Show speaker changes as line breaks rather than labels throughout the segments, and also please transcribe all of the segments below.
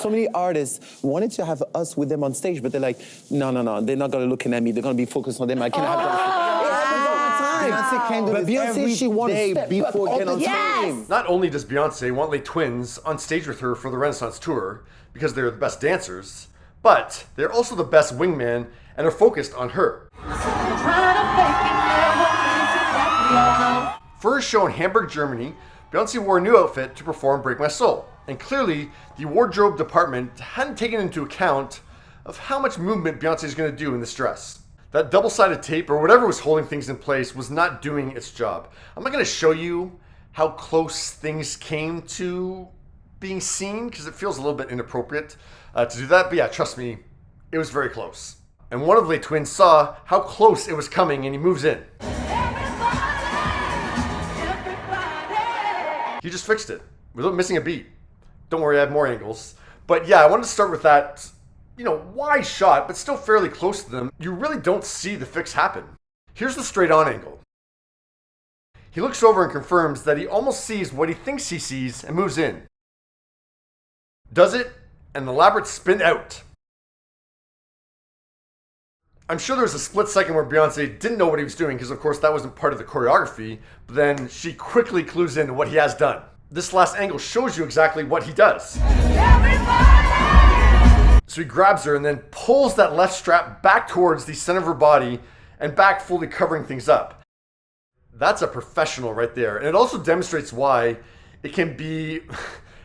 so many artists wanted to have us with them on stage, but they're like, no, they're not gonna look at me. They're gonna be focused on them. I can't have them. It happens all the time.
Beyonce can do
But
this
Beyonce,
every
she wants
day before getting on stage.
Not only does Beyonce want Les Twins on stage with her for the Renaissance tour because they're the best dancers, but they're also the best wingman and are focused on her. For her show in Hamburg, Germany, Beyonce wore a new outfit to perform Break My Soul. And clearly, the wardrobe department hadn't taken into account of how much movement Beyonce is going to do in this dress. That double-sided tape or whatever was holding things in place was not doing its job. I'm not going to show you how close things came to being seen because it feels a little bit inappropriate to do that. But yeah, trust me, it was very close. And one of Les Twins saw how close it was coming and he moves in. He just fixed it without missing a beat. Don't worry, I have more angles. But yeah, I wanted to start with that, wide shot, but still fairly close to them. You really don't see the fix happen. Here's the straight on angle. He looks over and confirms that he almost sees what he thinks he sees and moves in. Does it, and an elaborate spin out. I'm sure there was a split second where Beyonce didn't know what he was doing because of course that wasn't part of the choreography, but then she quickly clues into what he has done. This last angle shows you exactly what he does. So he grabs her and then pulls that left strap back towards the center of her body and back, fully covering things up. That's a professional right there. And it also demonstrates why it can be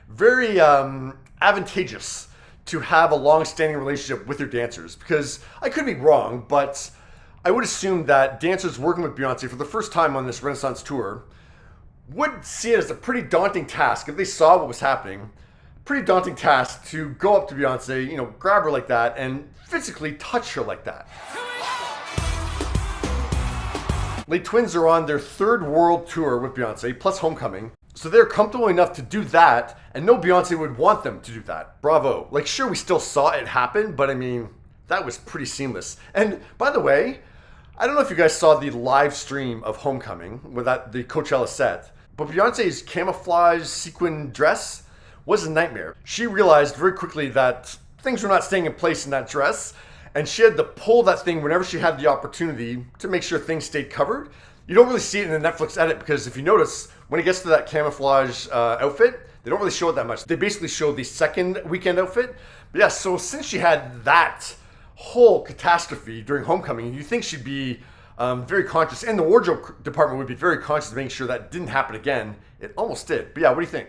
very advantageous to have a long-standing relationship with your dancers. Because I could be wrong, but I would assume that dancers working with Beyonce for the first time on this Renaissance tour would see it as a pretty daunting task if they saw what was happening. Pretty daunting task to go up to Beyonce, grab her like that and physically touch her like that. Les Twins are on their third world tour with Beyonce, plus Homecoming. So they're comfortable enough to do that and know Beyonce would want them to do that. Bravo. Sure, we still saw it happen, but I mean, that was pretty seamless. And by the way, I don't know if you guys saw the live stream of Homecoming with the Coachella set, but Beyonce's camouflage sequin dress was a nightmare. She realized very quickly that things were not staying in place in that dress, and she had to pull that thing whenever she had the opportunity to make sure things stayed covered. You don't really see it in the Netflix edit because if you notice, when it gets to that camouflage outfit, they don't really show it that much. They basically show the second weekend outfit. But yeah, so since she had that whole catastrophe during Homecoming, you think she'd be very conscious, and the wardrobe department would be very conscious of making sure that didn't happen again. It almost did. But yeah, what do you think?